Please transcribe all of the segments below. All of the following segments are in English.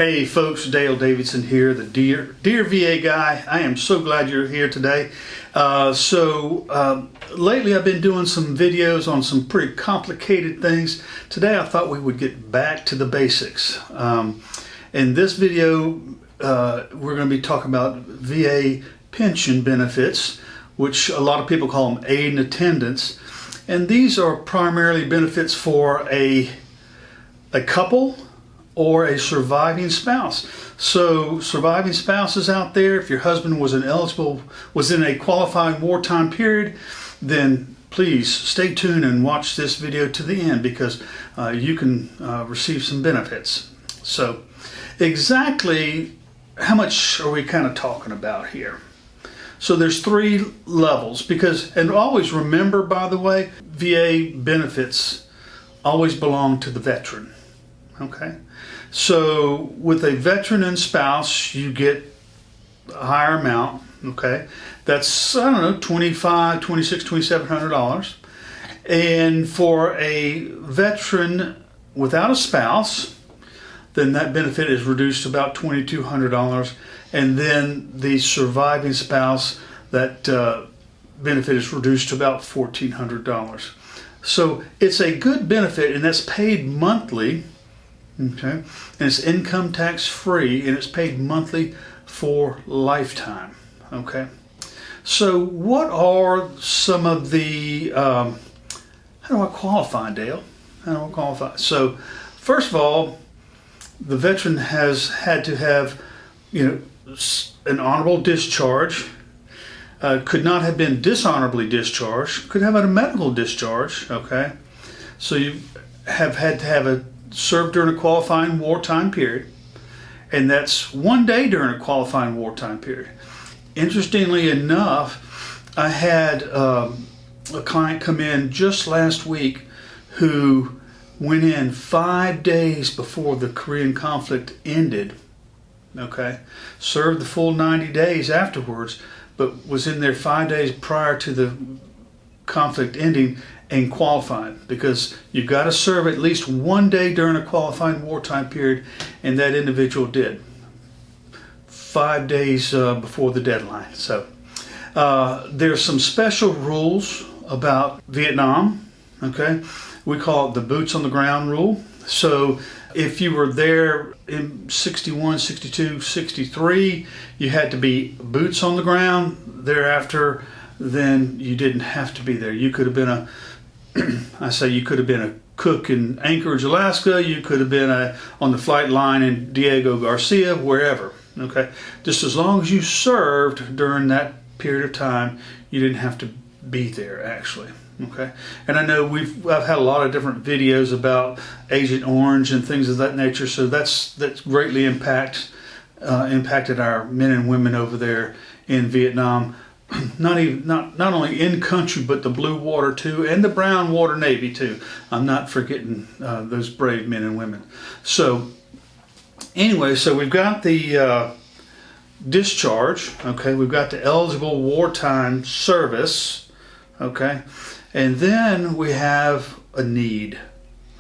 Hey folks, Dale Davidson here, the Dear VA guy. I am so glad you're here today. Lately I've been doing some videos on some pretty complicated things. Today I thought we would get back to the basics. In this video we're going to be talking about VA pension benefits, which a lot of people call them aid and attendance. And these are primarily benefits for a couple or a surviving spouse. So surviving spouses out there, if your husband was in a qualifying wartime period, then please stay tuned and watch this video to the end, because you can receive some benefits. So exactly how much are we kind of talking about here? So there's 3 levels, and always remember, by the way, VA benefits always belong to the veteran. Okay, so with a veteran and spouse, you get a higher amount. Okay, that's, I don't know, $2,500, $2,600, $2,700. And for a veteran without a spouse, then that benefit is reduced to about $2,200. And then the surviving spouse, that benefit is reduced to about $1,400. So it's a good benefit, and that's paid monthly. Okay, and it's income tax free, and it's paid monthly for lifetime. Okay, so what are some of the how do I qualify, Dale? How do I qualify? So first of all, the veteran has had to have, an honorable discharge. Could not have been dishonorably discharged. Could have had a medical discharge. Okay, so you have had to have served during a qualifying wartime period, and that's 1 day during a qualifying wartime period. Interestingly enough, I had a client come in just last week who went in 5 days before the Korean conflict ended. Okay, served the full 90 days afterwards, but was in there 5 days prior to the conflict ending and qualifying, because you've got to serve at least 1 day during a qualifying wartime period, and that individual did 5 days before the deadline. So there's some special rules about Vietnam. Okay, we call it the boots on the ground rule. So if you were there in 61, 62, 63, you had to be boots on the ground. Thereafter, then you didn't have to be there. You could have been you could have been a cook in Anchorage, Alaska. You could have been on the flight line in Diego Garcia, wherever. Okay, just as long as you served during that period of time, you didn't have to be there actually. Okay, and I know I've had a lot of different videos about Agent Orange and things of that nature. So that's greatly impacted our men and women over there in Vietnam. Not only in country, but the blue water too, and the brown water Navy too. I'm not forgetting those brave men and women. So anyway, so we've got the discharge. Okay, we've got the eligible wartime service. Okay, and then we have a need.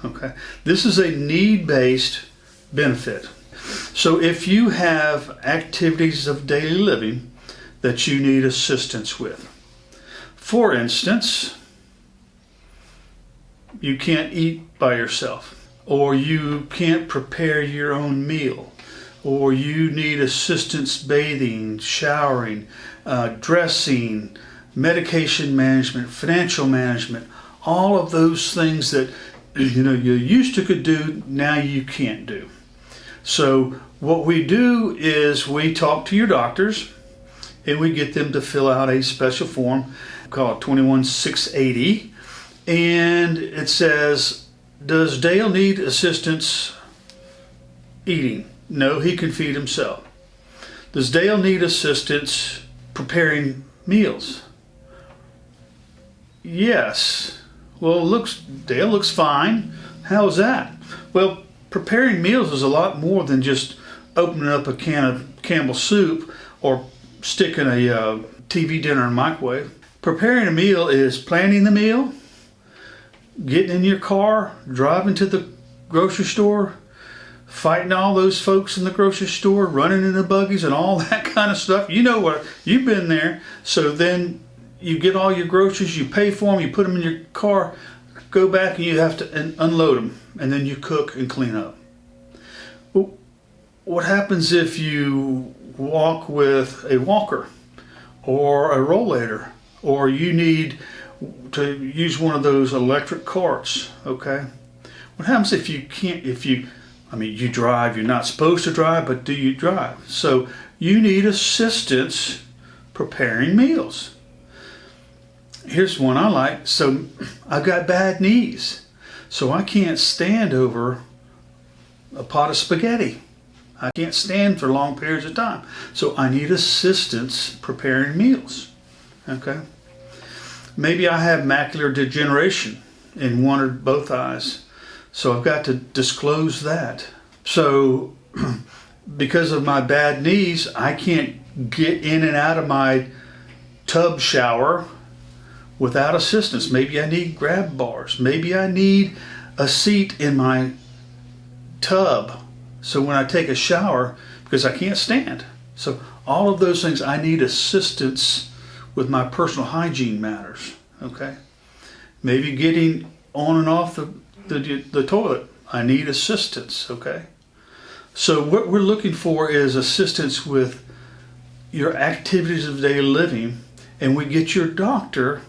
Okay, this is a need-based benefit. So if you have activities of daily living that you need assistance with. For instance, you can't eat by yourself, or you can't prepare your own meal, or you need assistance bathing, showering, dressing, medication management, financial management, all of those things that you used to could do, now you can't do. So what we do is we talk to your doctors, and we get them to fill out a special form called 21680, and it says, does Dale need assistance eating? No, he can feed himself. Does Dale need assistance preparing meals? Yes. Well, Dale looks fine. How's that? Well, preparing meals is a lot more than just opening up a can of Campbell's soup or sticking a TV dinner in a microwave. Preparing a meal is planning the meal, getting in your car, driving to the grocery store, fighting all those folks in the grocery store, running in the buggies and all that kind of stuff. You know what, you've been there. So then you get all your groceries, you pay for them, you put them in your car, go back and you have to unload them, and then you cook and clean up. Well, what happens if you walk with a walker or a rollator, or you need to use one of those electric carts? Okay, what happens if you can't, you drive, you're not supposed to drive, but do you drive? So you need assistance preparing meals. Here's one I like. So I've got bad knees, so I can't stand over a pot of spaghetti. I can't stand for long periods of time. So I need assistance preparing meals. Okay. Maybe I have macular degeneration in one or both eyes, so I've got to disclose that. So because of my bad knees, I can't get in and out of my tub shower without assistance. Maybe I need grab bars. Maybe I need a seat in my tub, so when I take a shower, because I can't stand. So all of those things, I need assistance with my personal hygiene matters. Okay. Maybe getting on and off the toilet, I need assistance. Okay. So what we're looking for is assistance with your activities of daily living, and we get your doctor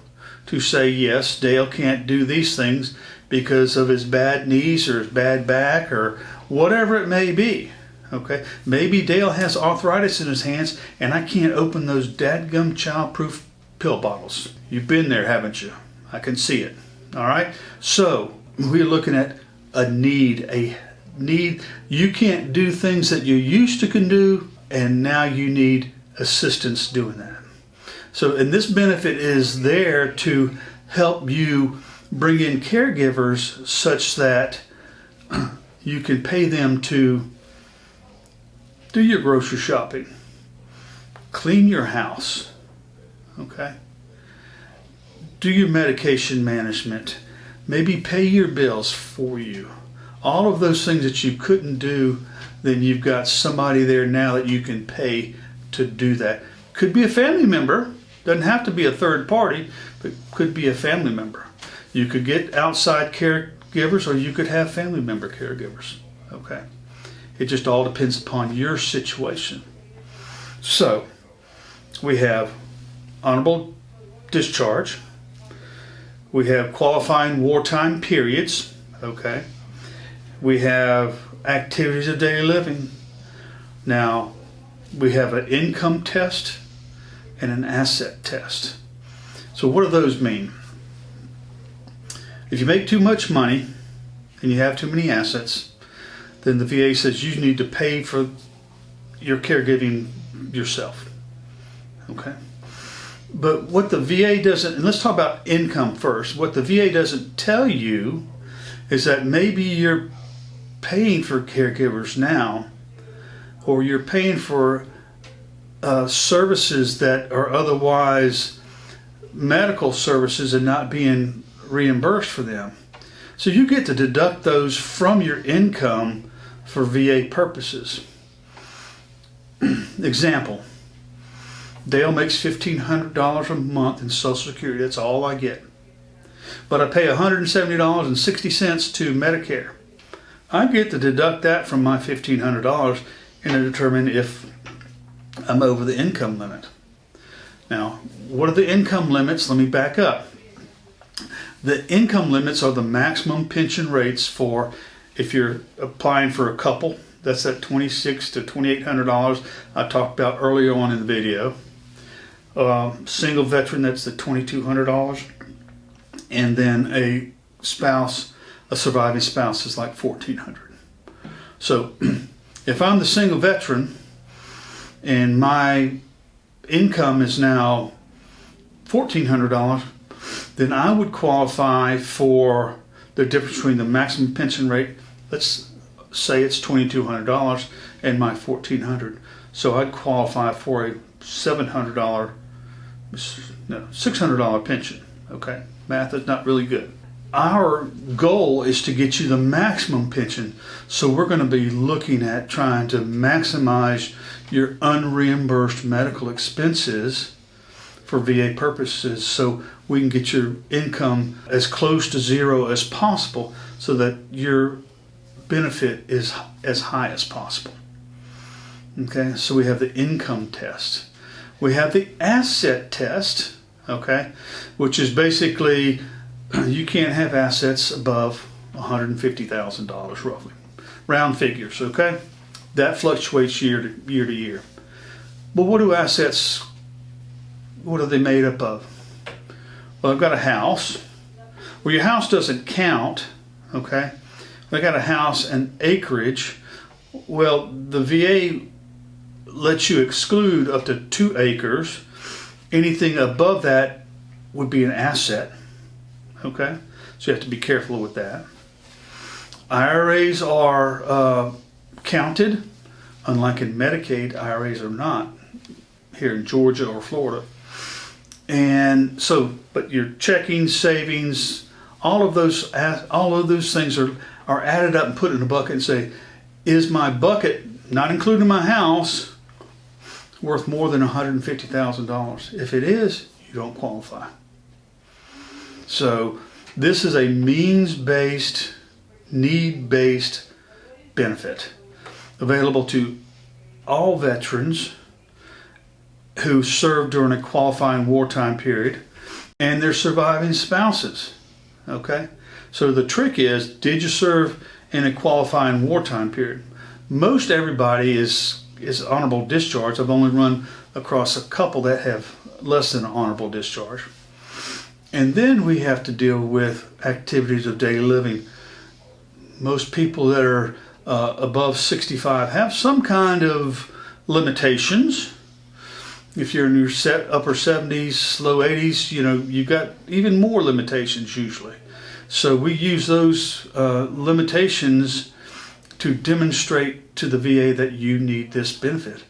to say, yes, Dale can't do these things because of his bad knees or his bad back or whatever it may be. Okay, maybe Dale has arthritis in his hands and I can't open those dadgum childproof pill bottles. You've been there, haven't you? I can see it. All right, so we're looking at a need. You can't do things that you used to can do, and now you need assistance doing that. So, and this benefit is there to help you bring in caregivers such that you can pay them to do your grocery shopping, clean your house, okay? Do your medication management, maybe pay your bills for you. All of those things that you couldn't do, then you've got somebody there now that you can pay to do that. Could be a family member, doesn't have to be a third party, but could be a family member. You could get outside caregivers, or you could have family member caregivers, okay? It just all depends upon your situation. So, we have honorable discharge. We have qualifying wartime periods, okay? We have activities of daily living. Now, we have an income test and an asset test. So what do those mean? If you make too much money and you have too many assets, then the VA says you need to pay for your caregiving yourself. Okay? But what the VA doesn't, and let's talk about income first. What the VA doesn't tell you is that maybe you're paying for caregivers now, or you're paying for services that are otherwise medical services and not being reimbursed for them. So you get to deduct those from your income for VA purposes. Example, Dale makes $1,500 a month in Social Security. That's all I get. But I pay $170.60 to Medicare. I get to deduct that from my $1,500 and to determine if I'm over the income limit. Now, what are the income limits? Let me back up. The income limits are the maximum pension rates for if you're applying for a couple. That's at $2,600 to $2,800 I talked about earlier on in the video. Single veteran, that's the $2,200. And then a spouse, a surviving spouse, is like $1,400. So if I'm the single veteran and my income is now $1,400, then I would qualify for the difference between the maximum pension rate. Let's say it's $2,200 and my $1,400. So I'd qualify for a $600 pension. Okay, math is not really good. our goal is to get you the maximum pension. So we're going to be looking at trying to maximize your unreimbursed medical expenses for VA purposes, so we can get your income as close to zero as possible so that your benefit is as high as possible. Okay, so we have the income test. We have the asset test, okay, which is basically you can't have assets above $150,000 roughly. Round figures, okay? That fluctuates year to year. But what do assets, what are they made up of? Well, I've got a house. Well, your house doesn't count, okay? I got a house and acreage. Well, the VA lets you exclude up to 2 acres. Anything above that would be an asset, okay? So you have to be careful with that. IRAs are counted, unlike in Medicaid. IRAs are not here in Georgia or Florida. And so, but your checking, savings, all of those things are added up and put in a bucket and say, is my bucket, not including my house, worth more than $150,000? If it is, you don't qualify. So this is a means-based, need-based benefit available to all veterans who served during a qualifying wartime period and their surviving spouses. Okay? So the trick is, did you serve in a qualifying wartime period? Most everybody is honorable discharge. I've only run across a couple that have less than an honorable discharge. And then we have to deal with activities of daily living. Most people that are above 65 have some kind of limitations. If you're in your upper 70s, low 80s, you've got even more limitations usually. So we use those limitations to demonstrate to the VA that you need this benefit.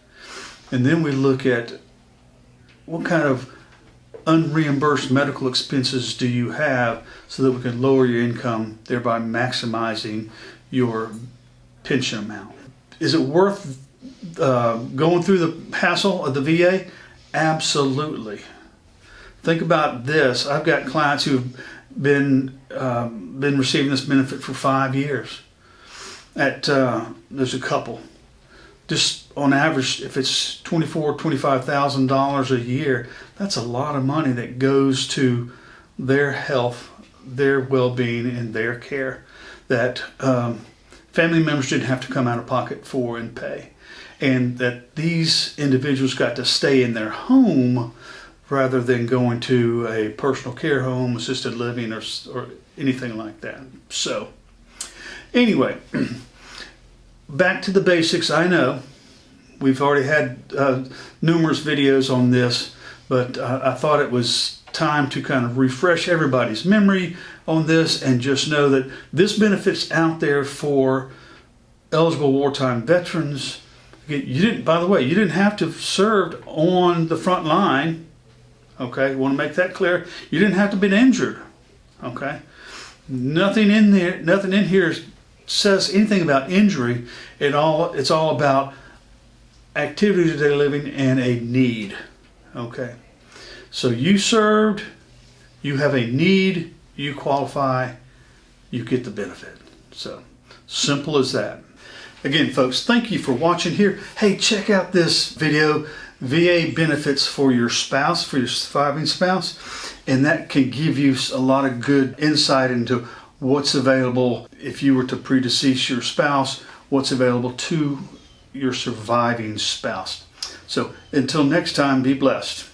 And then we look at what kind of unreimbursed medical expenses do you have so that we can lower your income, thereby maximizing your pension amount. Is it worth going through the hassle of the VA? Absolutely. Think about this. I've got clients who've been receiving this benefit for 5 years. There's a couple. Just on average, if it's $24,000, $25,000 a year, that's a lot of money that goes to their health, their well-being, and their care that family members didn't have to come out of pocket for and pay. And that these individuals got to stay in their home rather than going to a personal care home, assisted living, or anything like that. So, anyway, back to the basics. I know we've already had numerous videos on this, but I thought it was time to kind of refresh everybody's memory on this and just know that this benefit's out there for eligible wartime veterans. By the way, you didn't have to have served on the front line. Okay, want to make that clear. You didn't have to have been injured. Okay, nothing in here says anything about injury. It's all about activities of daily living and a need. Okay, so you served, you have a need, you qualify, you get the benefit. So simple as that. Again, folks, thank you for watching here. Hey, check out this video, VA benefits for your spouse, for your surviving spouse, and that can give you a lot of good insight into what's available if you were to predecease your spouse, what's available to your surviving spouse. So until next time, be blessed.